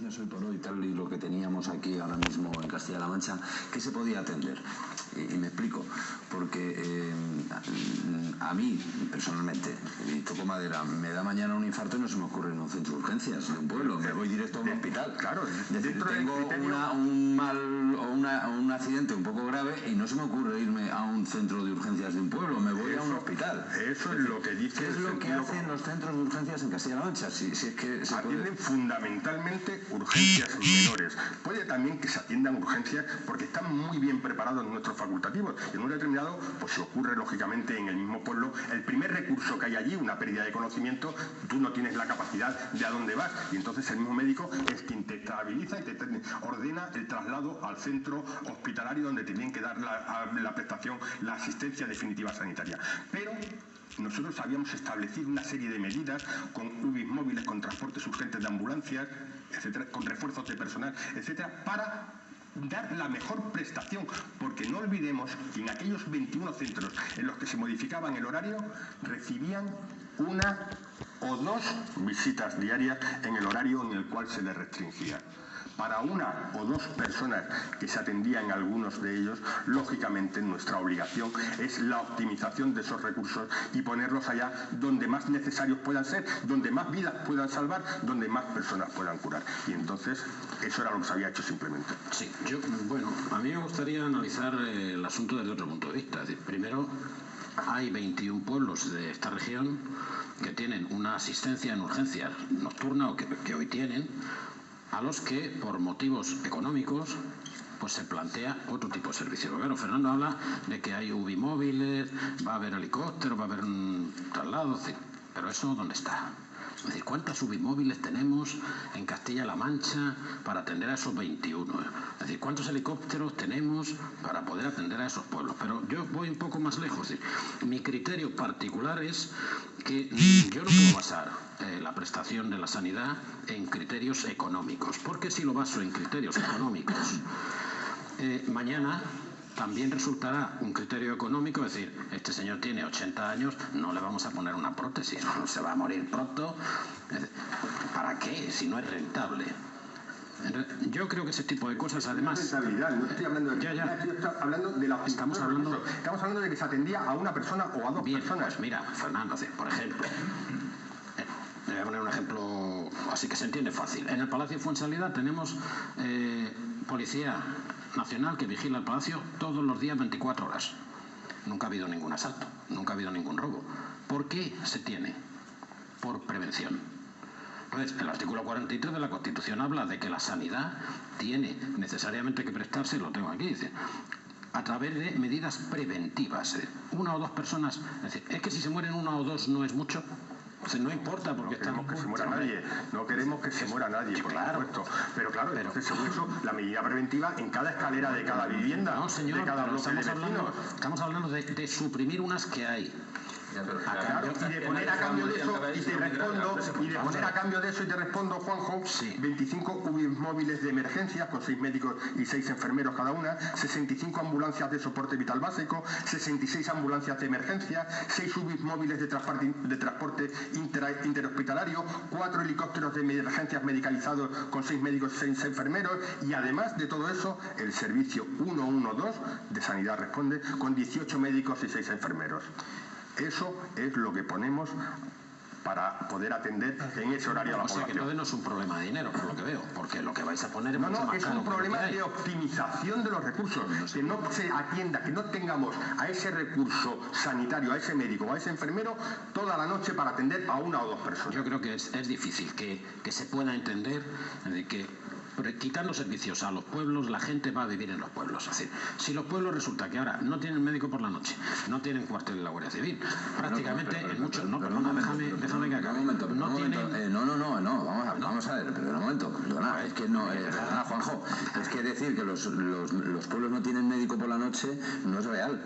condiciones hoy por hoy, tal y lo que teníamos aquí ahora mismo en Castilla-La Mancha, ¿qué se podía atender? Y me explico, porque a mí, personalmente, y toco madera, me da mañana un infarto y no se me ocurre en un centro de urgencias de un pueblo, me voy directo a un hospital. Claro, es decir, tengo un accidente un poco grave y no se me ocurre irme a un centro de urgencias de un pueblo, me voy a un hospital. Eso es lo que dice. ¿Qué es lo que hacen los centros de urgencias en Castilla-La Mancha? Si es que se atienden fundamentalmente urgencias menores. Puede también que se atiendan urgencias porque están muy bien preparados nuestros facultativos. En un determinado, pues se ocurre lógicamente en el mismo pueblo, el primer recurso que hay allí, una pérdida de conocimiento, tú no tienes la capacidad de a dónde vas y entonces el mismo médico es quien te estabiliza y te ordena el traslado al centro hospitalario donde te tienen que dar la prestación, la asistencia definitiva sanitaria. Pero nosotros habíamos establecido una serie de medidas con UBIs móviles, con transportes urgentes de ambulancias, etcétera, con refuerzos de personal, etcétera, para dar la mejor prestación, porque no olvidemos que en aquellos 21 centros en los que se modificaban el horario, recibían una o dos visitas diarias en el horario en el cual se les restringía. Para una o dos personas que se atendían en algunos de ellos, lógicamente nuestra obligación es la optimización de esos recursos y ponerlos allá donde más necesarios puedan ser, donde más vidas puedan salvar, donde más personas puedan curar. Y entonces eso era lo que se había hecho simplemente. Sí, bueno, a mí me gustaría analizar el asunto desde otro punto de vista. Es decir, primero, hay 21 pueblos de esta región que tienen una asistencia en urgencias nocturna o que hoy tienen, a los que, por motivos económicos, pues se plantea otro tipo de servicio. Pero claro, Fernando habla de que hay UBI móviles, va a haber helicópteros, va a haber un traslado, pero ¿eso dónde está? Es decir, ¿cuántas UBI móviles tenemos en Castilla-La Mancha para atender a esos 21? Es decir, ¿cuántos helicópteros tenemos para poder atender a esos pueblos? Pero yo voy un poco más lejos. Es decir, mi criterio particular es que yo no puedo basar la prestación de la sanidad en criterios económicos, porque si lo baso en criterios económicos, mañana también resultará un criterio económico, es decir, este señor tiene 80 años, no le vamos a poner una prótesis, no se va a morir pronto. ¿Para qué? Si no es rentable. Yo creo que ese tipo de cosas, además... No estoy hablando de... Estoy hablando de la... Estamos hablando de que se atendía a una persona o a dos personas. Pues mira, Fernando, por ejemplo... Le voy a poner un ejemplo así que se entiende fácil. En el Palacio de Fuensalida tenemos Policía Nacional que vigila el Palacio todos los días 24 horas. Nunca ha habido ningún asalto, nunca ha habido ningún robo. ¿Por qué se tiene? Por prevención. Entonces, el artículo 43 de la Constitución habla de que la sanidad tiene necesariamente que prestarse, lo tengo aquí, dice, a través de medidas preventivas. Una o dos personas, es decir, es que si se mueren una o dos no es mucho. O sea, no importa porque no queremos que se muera nadie, no queremos que se muera nadie, por supuesto. Pero claro, entonces según eso, la medida preventiva en cada escalera de cada vivienda, no, señor, de cada bloque de vecinos. Estamos hablando de suprimir unas que hay. Claro, y de poner a cambio de eso y te respondo, Juanjo, sí. 25 UBIs móviles de emergencias con 6 médicos y 6 enfermeros cada una, 65 ambulancias de soporte vital básico, 66 ambulancias de emergencia, 6 UBIs móviles de transporte interhospitalario, 4 helicópteros de emergencias medicalizados con 6 médicos y 6 enfermeros y además de todo eso, el servicio 112 de Sanidad Responde con 18 médicos y 6 enfermeros. Eso es lo que ponemos para poder atender en ese horario a la población. O sea, que entonces no es un problema de dinero, por lo que veo, porque lo que vais a poner es mucho más es caro un problema de optimización de los recursos, que no se atienda, que no tengamos a ese recurso sanitario, a ese médico o a ese enfermero toda la noche para atender a una o dos personas. Yo creo que es difícil que se pueda entender de que quitando servicios a los pueblos, la gente va a vivir en los pueblos. Es decir, si los pueblos resulta que ahora no tienen médico por la noche, no tienen cuartel de la Guardia Civil, prácticamente en muchos... No, perdona, déjame que acabe. Vamos a ver, perdona un momento, perdona, es que no, perdona, Juanjo, es que decir que los pueblos no tienen médico por la noche no es real.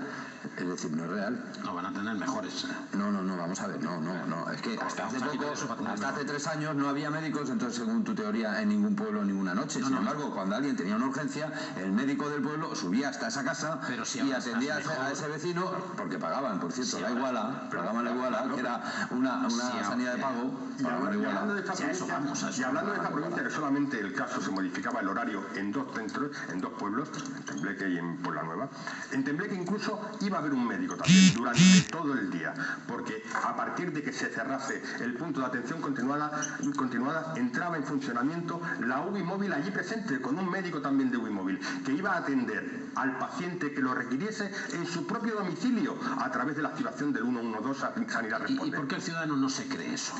Es decir, no es real. No van a tener mejores. No, vamos a ver, no. Es que hasta hace 3 años no había médicos, entonces según tu teoría en ningún pueblo, ninguna noche. Sin embargo, cuando alguien tenía una urgencia, el médico del pueblo subía hasta esa casa y atendía a ese vecino, porque pagaban, por cierto, la Iguala, pagaban la Iguala, que era una sanidad de pago. Y hablando de esta provincia, que solamente puntualmente el caso se modificaba el horario en 2 centros, en 2 pueblos, en Tembleque y en Poblanueva. En Tembleque incluso iba a haber un médico también durante todo el día, porque a partir de que se cerrase el punto de atención continuada entraba en funcionamiento la UBI móvil allí presente, con un médico también de UBI móvil, que iba a atender al paciente que lo requiriese en su propio domicilio a través de la activación del 112 Sanidad Responde. ¿Y por qué el ciudadano no se cree eso?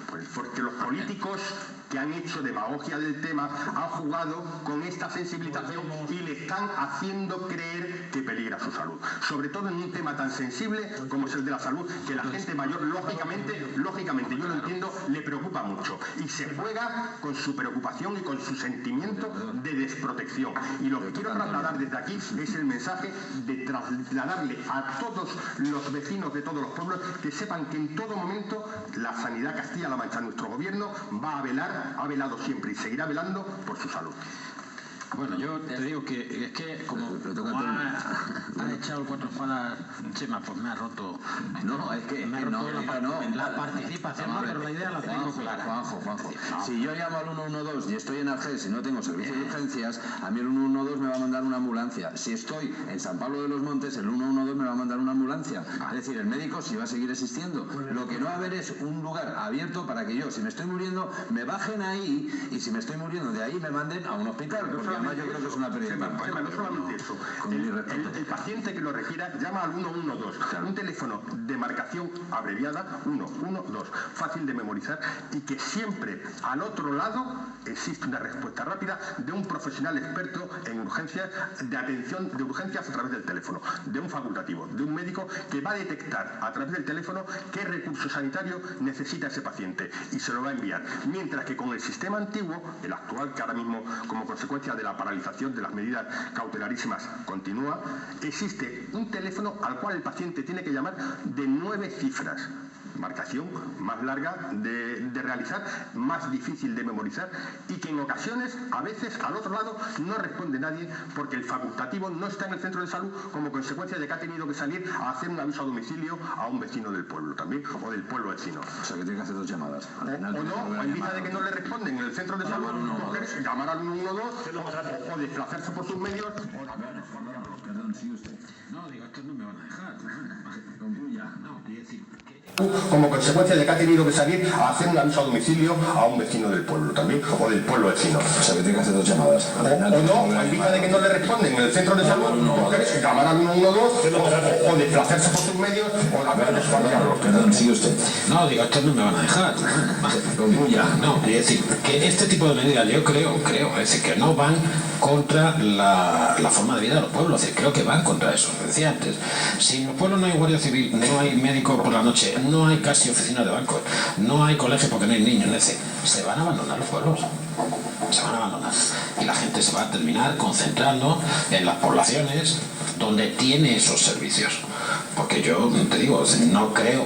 Pues porque los políticos que han hecho demagogia del tema han jugado con esta sensibilización y le están haciendo creer que peligra su salud. Sobre todo en un tema tan sensible como es el de la salud, que la gente mayor, lógicamente, yo lo entiendo, le preocupa mucho. Y se juega con su preocupación y con su sentimiento de desprotección. Y lo que quiero trasladar desde aquí es el mensaje de trasladarle a todos los vecinos de todos los pueblos que sepan que en todo momento la sanidad Castilla-La Mancha, nuestro gobierno, va a velar, ha velado siempre y seguirá velando por su salud. Bueno, yo te digo que es que como ha echado 4 espadas, Chema, pues me ha roto. No, es que la participación, pero la idea la tengo clara. Juanjo. Si yo llamo al 112 y estoy en Argés y no tengo servicio de urgencias, a mí el 112 me va a mandar una ambulancia. Si estoy en San Pablo de los Montes, el 112 me va a mandar una ambulancia. Es decir, el médico sí va a seguir existiendo. Lo que no va a haber es un lugar abierto para que yo, si me estoy muriendo, me bajen ahí, y si me estoy muriendo de ahí, me manden a un hospital. Porque además yo creo que es una pérdida. No solamente eso. El paciente que lo requiera llama al 112, un teléfono de marcación abreviada 112, fácil de memorizar, y que siempre al otro lado existe una respuesta rápida de un profesional experto en urgencias, de atención de urgencias a través del teléfono, de un facultativo, de un médico que va a detectar a través del teléfono qué recurso sanitario necesita ese paciente y se lo va a enviar. Mientras que con el sistema antiguo, el actual, que ahora mismo como consecuencia de la paralización de las medidas cautelarísimas continúa, existe un teléfono al cual el paciente tiene que llamar de 9 cifras. Marcación más larga de realizar, más difícil de memorizar, y que en ocasiones, a veces, al otro lado no responde nadie porque el facultativo no está en el centro de salud como consecuencia de que ha tenido que salir a hacer un aviso a domicilio a un vecino del pueblo también, o del pueblo vecino. O sea que tiene que hacer 2 llamadas. O en vista de que no le responden en el centro de salud, llamar al 112 o desplazarse por sus medios. Perdón, sigue usted. No, digo, estos no me van a dejar. Como consecuencia de que ha tenido que salir a hacer un aviso a domicilio a un vecino del pueblo también, o del pueblo vecino. O sea que tiene que hacer 2 llamadas. O en vista de que no le responden en el centro de salud, llamar al 112 o desplazarse por sus medios. Perdón, sigue usted. No, digo, estos no me van a dejar. No, es decir, que este tipo de medidas yo creo, es decir, que no van contra la forma de vida de los pueblos, es decir, creo que van contra eso. Decía antes, si en los pueblos no hay guardia civil, no hay médico por la noche, no hay casi oficinas de bancos, no hay colegio porque no hay niños, es decir, se van a abandonar los pueblos. Se van a abandonar. Y la gente se va a terminar concentrando en las poblaciones donde tiene esos servicios. Porque yo te digo, no creo,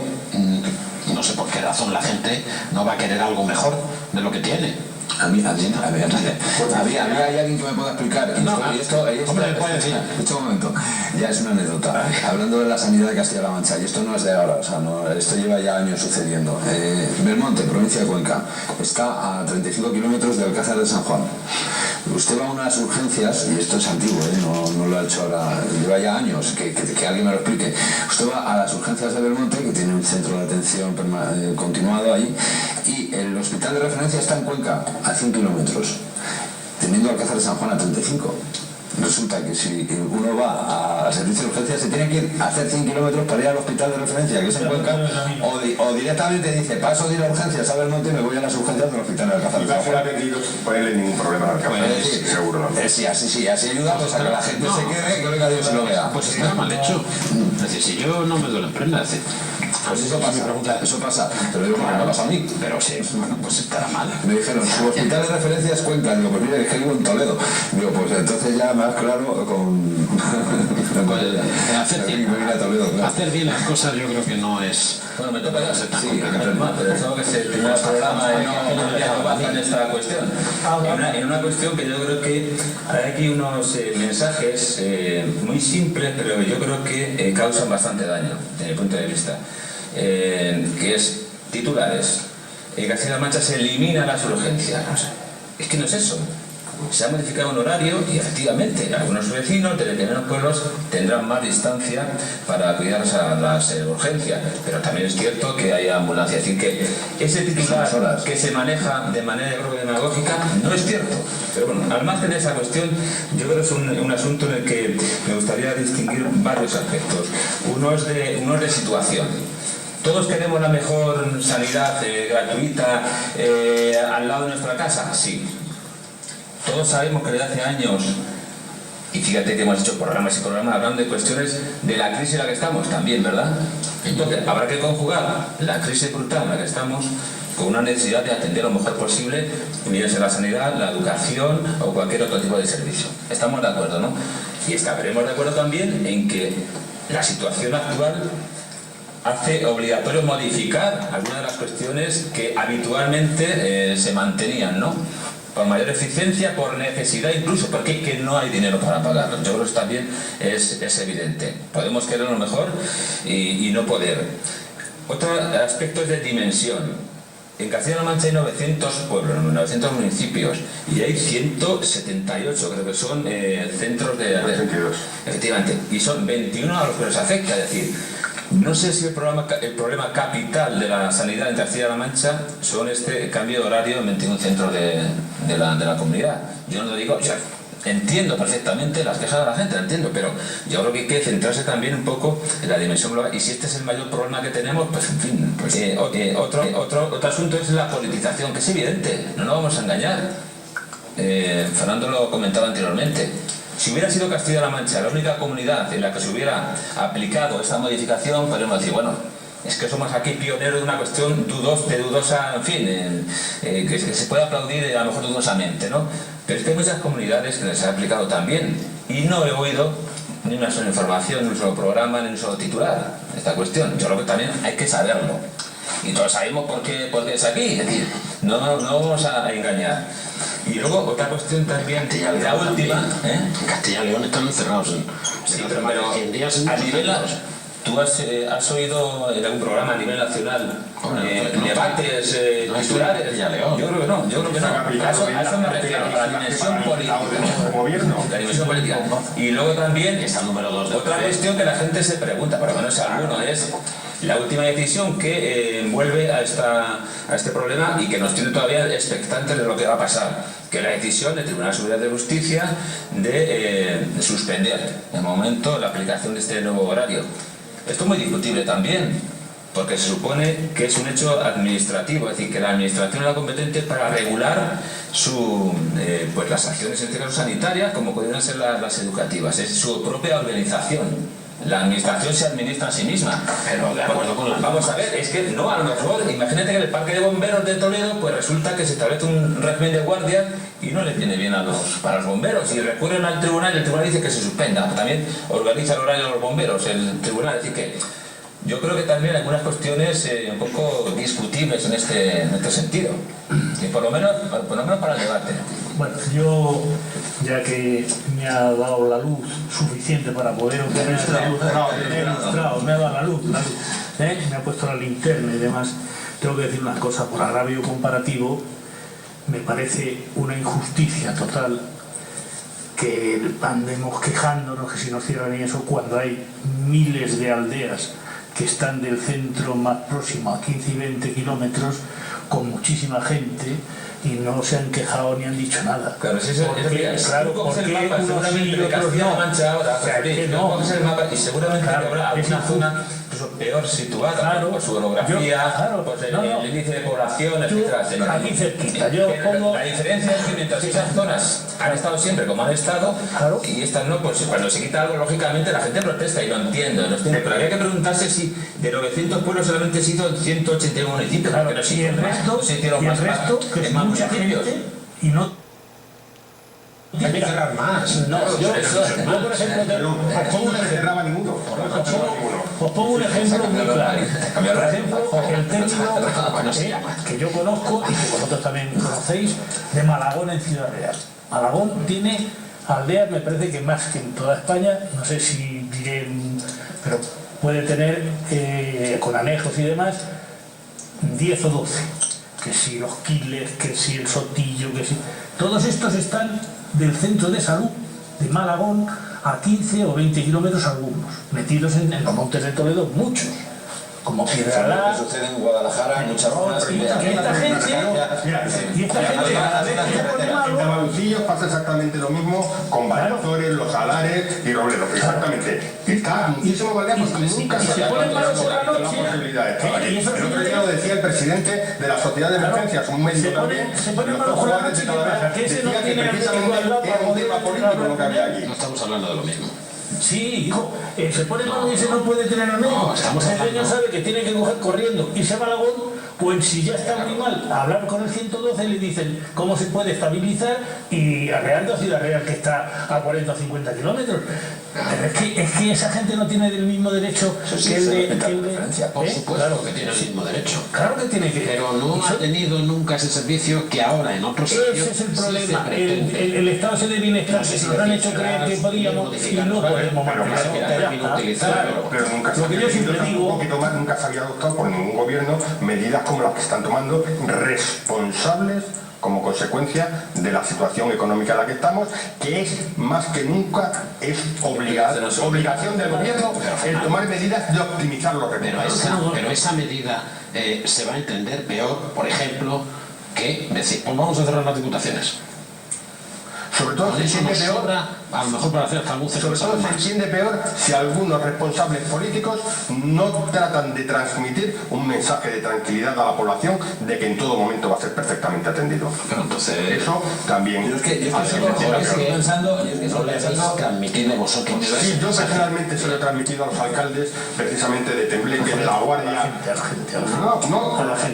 no sé por qué razón la gente no va a querer algo mejor de lo que tiene. ¿Había alguien que me pueda explicar? Hombre, puede decir. Un momento, ya es una anécdota. Hablando de la sanidad de Castilla-La Mancha, y esto no es de ahora, o sea, no, esto lleva ya años sucediendo. Belmonte, provincia de Cuenca, está a 35 kilómetros de Alcázar de San Juan. Usted va a unas urgencias, y esto es antiguo, no lo ha hecho ahora, lleva ya años, que alguien me lo explique. Usted va a las urgencias de Belmonte, que tiene un centro de atención continuado ahí, y el hospital de referencia está en Cuenca, a 100 kilómetros, teniendo Alcázar de San Juan a 35. Resulta que si uno va a servicio de urgencia se tiene que ir a hacer 100 kilómetros para ir al hospital de referencia, que es en Cuenca, o directamente dice, paso de ir a urgencias a Belmonte y me voy a las urgencias del hospital de Alcázar de San Juan. Y va a ser atendido sin ponerle ningún problema al Alcázar, seguro. ¿No? Sí, así ayuda pues, a que la gente se quede, que venga Dios y lo vea. Pues está mal hecho. Es decir, si yo no me duele en prenda, es decir, pues eso pasa, te lo digo porque me pasa a mí. Pero sí, bueno, pues estará mal. Me dijeron, su hospital de referencia es Cuenca. Digo, pues mira, es que vivo en Toledo. Digo, pues entonces ya más claro con... hacer bien las cosas yo creo que no es... Bueno, me toca ya ser tan complicado, pero es algo que se tenía el programa en esta cuestión. En una cuestión que yo creo que hay aquí unos mensajes muy simples, pero yo creo que causan bastante daño, desde mi punto de vista. Que es titulares. En Castilla-La Mancha se eliminan las urgencias, no sé. Es que no es eso. Se ha modificado un horario y efectivamente algunos vecinos de determinados pueblos tendrán más distancia para acudir a las urgencias, pero también es cierto que hay ambulancias. Es decir, que ese titular que se maneja de manera demagógica no es cierto. Pero bueno, al margen de esa cuestión, yo creo que es un asunto en el que me gustaría distinguir varios aspectos. Uno es de situación. ¿Todos queremos la mejor sanidad gratuita al lado de nuestra casa? Sí. Todos sabemos que desde hace años, y fíjate que hemos hecho programas y programas hablando de cuestiones de la crisis en la que estamos también, ¿verdad? Entonces, habrá que conjugar la crisis brutal en la que estamos con una necesidad de atender lo mejor posible, bien sea la sanidad, la educación o cualquier otro tipo de servicio. Estamos de acuerdo, ¿no? Y estaremos de acuerdo también en que la situación actual hace obligatorio modificar algunas de las cuestiones que habitualmente se mantenían, ¿no? Por mayor eficiencia, por necesidad incluso, porque que no hay dinero para pagarlo. Yo creo que eso también es evidente. Podemos querer lo mejor y no poder. Otro aspecto es de dimensión. En Castilla-La Mancha hay 900 pueblos, 900 municipios y hay 178, creo que son centros de... 22. Efectivamente, y son 21 a los que les afecta, es decir, no sé si el problema capital de la sanidad en Castilla-La Mancha son este cambio de horario en 21 centros de la comunidad. Yo no lo digo, o sea, entiendo perfectamente las quejas de la gente, entiendo, pero yo creo que hay que centrarse también un poco en la dimensión global. Y si este es el mayor problema que tenemos, pues en fin, otro asunto es la politización, que es evidente, no nos vamos a engañar. Fernando lo comentaba anteriormente. Si hubiera sido Castilla-La Mancha la única comunidad en la que se hubiera aplicado esta modificación, podríamos decir, bueno, es que somos aquí pioneros de una cuestión dudosa, en fin, que se puede aplaudir a lo mejor dudosamente, ¿no? Pero es que hay muchas comunidades que les ha aplicado también y no he oído ni una sola información, ni un solo programa, ni un solo titular de esta cuestión. Yo creo que también hay que saberlo. Y todos sabemos por qué es aquí, es decir, no vamos a engañar. Y luego otra cuestión también, la última, En Castilla y León están encerrados. Sí, pero a nivel... ¿Tú has oído en algún programa a nivel nacional debates titulares? Yo creo que no, A eso me refiero, a la dimensión política. La dimensión política. Y luego también, otra cuestión que la gente se pregunta, por lo menos alguno, es la última decisión que envuelve a este problema y que nos tiene todavía expectantes de lo que va a pasar, que es la decisión del Tribunal Superior de Justicia de suspender de momento la aplicación de este nuevo horario. Esto es muy discutible también, porque se supone que es un hecho administrativo, es decir, que la administración es la competente para regular pues las acciones, en este caso sanitarias, como podrían ser las educativas, es su propia organización. La administración se administra a sí misma. Pero de acuerdo con vamos a ver, es que no, a lo mejor, imagínate que en el Parque de Bomberos de Toledo, pues resulta que se establece un régimen de guardia y no les viene bien para los bomberos. Y recurren al tribunal y el tribunal dice que se suspenda. También organiza el horario de los bomberos, el tribunal. Es decir que yo creo que también hay algunas cuestiones un poco discutibles en este sentido. Y por lo menos para el debate. Bueno, yo, ya que me ha dado la luz suficiente para poder obtener esta luz, me ha dado la luz, me ha puesto la linterna y demás, tengo que decir una cosa, por agravio comparativo, me parece una injusticia total que andemos quejándonos que si nos cierran y eso, cuando hay miles de aldeas que están del centro más próximo a 15 y 20 kilómetros con muchísima gente y no se han quejado ni han dicho nada. Claro, si eso claro, porque unos sí y otros no. Y seguramente habrá alguna zona peor situada por su orografía, por el índice de población, etc. Aquí cerquita. La diferencia es que mientras esas zonas han estado siempre como han estado y estas no, pues cuando se quita algo, lógicamente la gente protesta y lo entiendo. Pero habría que preguntarse si de 900 pueblos solamente se hizo 181 municipios. Pero sí, y el resto, se hicieron más que es mucha gente y no... Hay que cerrar más. No, yo por ejemplo, os pongo un ejemplo muy claro. Por ejemplo, el término que yo conozco y que vosotros también conocéis, de Malagón en Ciudad Real. Malagón tiene aldeas, me parece que más que en toda España, no sé si diré, pero puede tener, con anejos y demás, 10 o 12. que si los Quiles, que si el Sotillo, que si... Todos estos están del centro de salud de Malagón a 15 o 20 kilómetros algunos, metidos en los montes de Toledo, muchos. Como Piedralá. Lo que sucede en Guadalajara, en muchas zonas. Y esta gente, cada vez que se pone malo. En Tamalucillos pasa exactamente lo mismo con Vallazores, Los Salares y Robledo. Exactamente. Está muchísimo más lejos y nunca se ha planteado la posibilidad. El otro día lo decía el presidente de la Sociedad de Emergencias, un médico también. Se pone malo con la noche y decía que precisamente era un tema político lo que había allí. No estamos hablando de lo mismo. Sí, hijo, se pone malo y dice no puede tener al médico. El señor sabe que tiene que coger corriendo, irse a Malagón, pues si ya está muy mal, hablar con el 112 le dicen cómo se puede estabilizar y arreando a Ciudad Real, que está a 40 o 50 kilómetros. Pero es que esa gente no tiene el mismo derecho que el de... Por supuesto que tiene el mismo derecho. Claro que tiene que... Pero no ha tenido nunca ese servicio que ahora en otros sitios... Ese es el problema. El estado ese de bienestar, que se nos han hecho creer que podíamos y no podemos mantener. Pero nunca se un poquito más, nunca se había adoptado por ningún gobierno medidas como las que están tomando, responsables como consecuencia de la situación económica en la que estamos, que es más que nunca es obligación del gobierno el tomar medidas de optimizar los recursos. Pero esa medida se va a entender peor, por ejemplo, que decir, pues vamos a cerrar las diputaciones. Sobre todo se entiende peor, a lo mejor para hacer altavoces. sobre todo se entiende peor si algunos responsables políticos no tratan de transmitir un mensaje de tranquilidad a la población de que en todo momento va a ser perfectamente atendido. Pero entonces eso también. Yo es que estoy pensando, transmitirle vosotros. Sí, yo personalmente se lo he transmitido a los alcaldes precisamente de Tembleque, de La Guardia. No, para que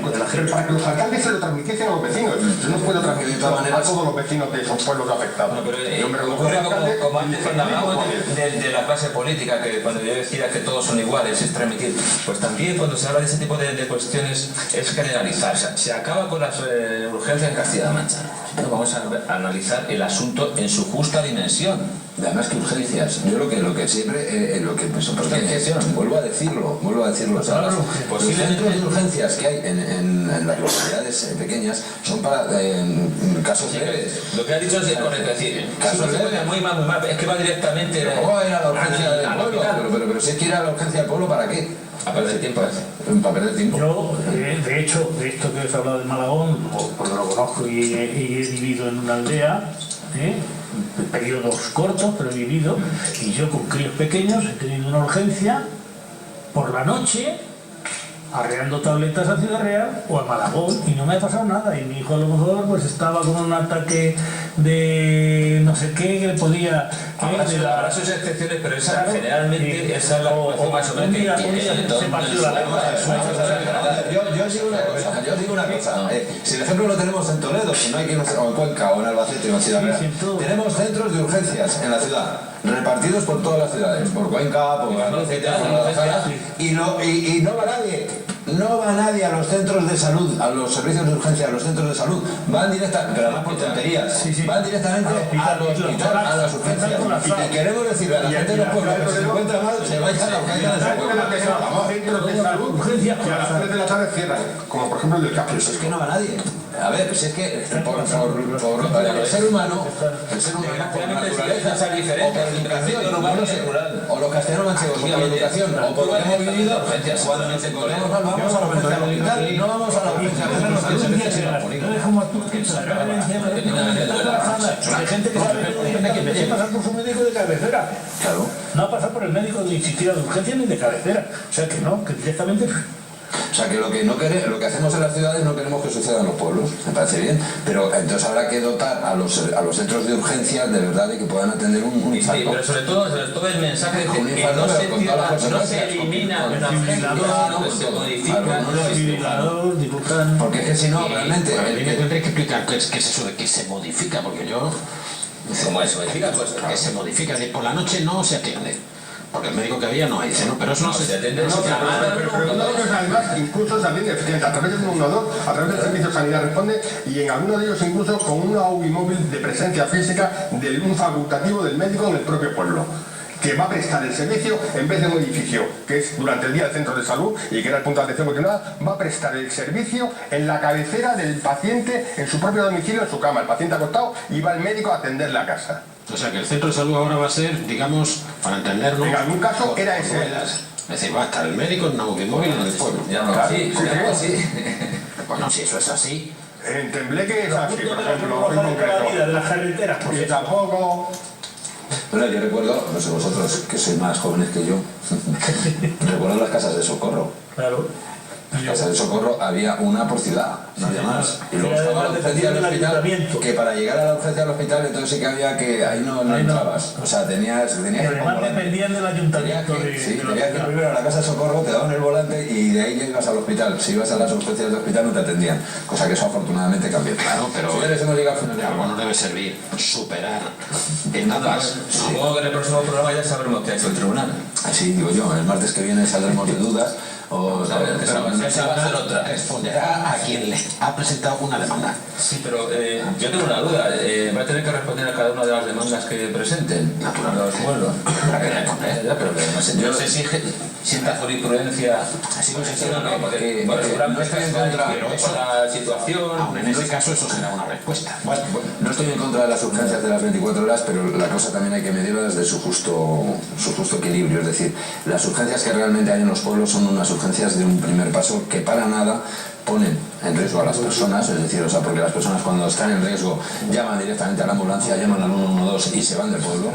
los alcaldes se lo transmitiesen a los vecinos. Yo no puedo transmitir a todos los vecinos de esos pueblos afectados. Pero ocurre como antes cuando hablamos de la clase política, que cuando yo decía que todos son iguales, es transmitir, pues también cuando se habla de ese tipo de cuestiones es generalizar. O sea, se acaba con las urgencias en Castilla-La Mancha. No, vamos a analizar el asunto en su justa dimensión. Además que urgencias, yo lo que siempre, vuelvo a decirlo, o sea, los centros de urgencias que hay en las localidades pequeñas son para casos leves. Lo que ha dicho es correcto, es decir, casos leves. muy mal, es que va directamente ¿Cómo va a ir a la urgencia del pueblo? Pero si es que ir a la urgencia del pueblo, ¿para qué? a perder tiempo. Para perder tiempo. Yo, de hecho, de esto que os he hablado de Malagón, porque lo conozco y he vivido en una aldea, periodos cortos, pero he vivido, y yo con críos pequeños he tenido una urgencia por la noche, arreando tabletas a Ciudad Real o a Malagón, y no me ha pasado nada, y mi hijo a lo mejor pues estaba con un ataque de no sé qué que podía... Habrá sus excepciones, pero esa, generalmente esa es la situación más o menos que se partió la lengua. Yo digo una cosa, si el ejemplo lo tenemos en Toledo, si no hay que ir o en Cuenca o en Albacete o en Ciudad Real, tenemos centros de urgencias en la ciudad, repartidos por todas las ciudades, por Cuenca, por Albacete, por Guadalajara, y no va nadie. No va nadie a los centros de salud, a los servicios de urgencia, a los centros de salud. Van directamente, pero además por tonterías, van directamente al hospital, a las urgencias. Y queremos decirle a la gente de los pueblos que se encuentra mal, se vaya a la urgencia de salud. Centros de salud que a las 3 de la tarde cierran, como por ejemplo el del Capri. Es que no va nadie. A ver, pues es que por el ser humano, por naturaleza, esa diferencia, o los castellanos manchegos, por la educación, o por lo que hemos vivido, cuando nos encontramos mal, vamos a la urgencia militar y no vamos a la urgencia No dejamos a tu hay gente que sabe que pasar por su médico de cabecera. Claro. No ha pasado por el médico ni siquiera de urgencia ni de cabecera. O sea que no, que directamente... O sea que lo que hacemos en las ciudades no queremos que suceda en los pueblos, me parece bien, pero entonces habrá que dotar a los centros de urgencia de verdad de que puedan atender un infarto. Sí, pero sobre todo el mensaje de que no se elimina una urgencia, se modifica. Porque es que si no, realmente... A mí me tendréis que explicar qué es eso de que se modifica, porque yo... ¿Cómo se modifica? Pues que se modifica, por la noche no se atiende. Porque el médico que había no hay, dice, no, pero eso no se atiende. Pero además, incluso también eficiente, a través del 112, a través del Servicio de Sanidad Responde, y en algunos de ellos incluso con una UBI móvil de presencia física de un facultativo del médico en el propio pueblo. que va a prestar el servicio en vez de un edificio que es durante el día del centro de salud y que era el punto de atención continuada, va a prestar el servicio en la cabecera del paciente, en su propio domicilio, en su cama, el paciente acostado, y va el médico a atender la casa. O sea que el centro de salud ahora va a ser, digamos, para entenderlo... En algún caso era ese. Es decir, va a estar el médico en un automóvil en el pueblo. Sí. Bueno, si eso es así... En Tembleque es así, por ejemplo, de la vida de las carreteras, y porque tampoco... Bueno, yo recuerdo, no sé vosotros, que sois más jóvenes que yo, recuerdo las casas de socorro. claro. En las casas de socorro había una por ciudad, no había más. Y luego estaba la urgencia del hospital, que para llegar a la urgencia del hospital entonces sí que había que, ahí no entrabas. O sea, tenías que... Además dependían del ayuntamiento. Tenías que primero a la casa de socorro, te daban el volante y de ahí ya ibas al hospital. Si ibas a las urgencias del hospital no te atendían, cosa que eso afortunadamente cambió. Claro, pero... Señores, hemos llegado al final de Algo nos debe servir superar etapas. Supongo que en el próximo programa ya sabremos qué ha hecho el tribunal. Así digo yo, el martes que viene saldremos de dudas. Responderá a quien le ha presentado una demanda. Sí, pero yo tengo una duda. ¿Va a tener que responder a cada una de las demandas que presenten? Naturalmente. Los pueblos. Pero no se exige cierta jurisprudencia. Así no se exige, ¿no? Porque no estoy en contra de la situación. Aún en ese caso eso será una respuesta. Bueno, no estoy en contra de las urgencias de las 24 horas, pero la cosa también hay que medirlas de su justo equilibrio. Es decir, las urgencias que realmente hay en los pueblos son unas urgencias de un primer paso que para nada ponen en riesgo a las personas, es decir, porque las personas cuando están en riesgo llaman directamente a la ambulancia, llaman al 112 y se van del pueblo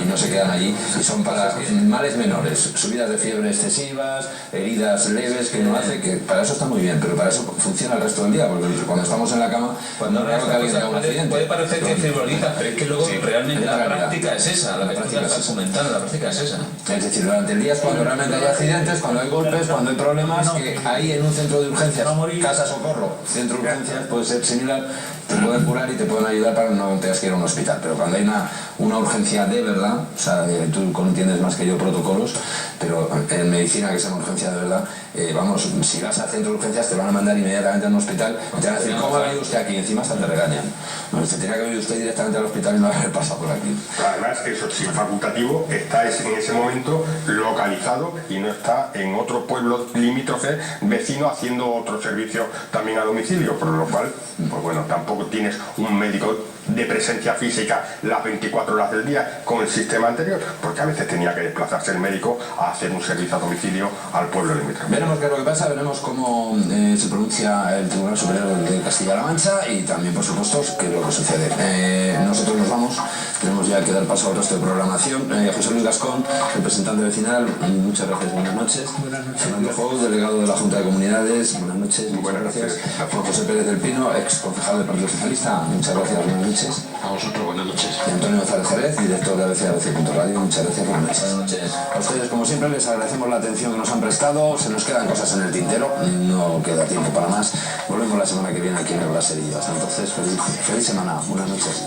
y no se quedan allí, y son para males menores, subidas de fiebre excesivas, heridas leves que no hace, que para eso está muy bien, pero para eso funciona el resto del día, porque cuando estamos en la cama, cuando no que alguien tenga un accidente. Puede parecer que frivolita, pero es que luego realmente la práctica es esa, la práctica está comentando, la práctica es esa. Es decir, durante el día es cuando realmente hay accidentes, cuando hay golpes, cuando hay problemas, que ahí en un centro de urgencias, casa socorro, centro de urgencias, puede ser similar, te pueden curar y te pueden ayudar para que no tengas que ir a un hospital. Pero cuando hay una urgencia de verdad, o sea, tú entiendes más que yo protocolos, pero en medicina, que es una urgencia de verdad, vamos, si vas al centro de urgencias te van a mandar inmediatamente a un hospital, te van a decir, ¿cómo ha venido usted aquí? Encima hasta te regañan. Bueno, se tenía que venir usted directamente al hospital y no haber pasado por aquí. Además, eso sí, facultativo, está en ese momento localizado y no está en otro pueblo limítrofe, vecino, haciendo otro servicio también a domicilio, por lo cual, pues bueno, tampoco tienes un médico de presencia física las 24 horas del día con el sistema anterior, porque a veces tenía que desplazarse el médico a hacer un servicio a domicilio al pueblo limítrofe. Veremos qué es lo que pasa, veremos cómo se pronuncia el Tribunal Superior de Castilla-La Mancha y también, por supuesto, qué es lo que sucede. Nosotros nos vamos, tenemos ya que dar paso al resto de programación. José Luis Gascón, representante vecinal, muchas gracias, buenas noches. Fernando Jou, delegado de la Junta de Comunidades, buenas noches, muchas gracias. Juan José Pérez del Pino, ex concejal del Partido Socialista, muchas gracias, buenas noches. A vosotros, buenas noches. Y Antonio González Jerez, director de ABC.radio, muchas gracias, buenas noches. A ustedes, como siempre, les agradecemos la atención que nos han prestado. Se nos quedan cosas en el tintero, no queda tiempo para más. Volvemos la semana que viene aquí en el Braserillo. Hasta entonces, feliz semana, buenas noches.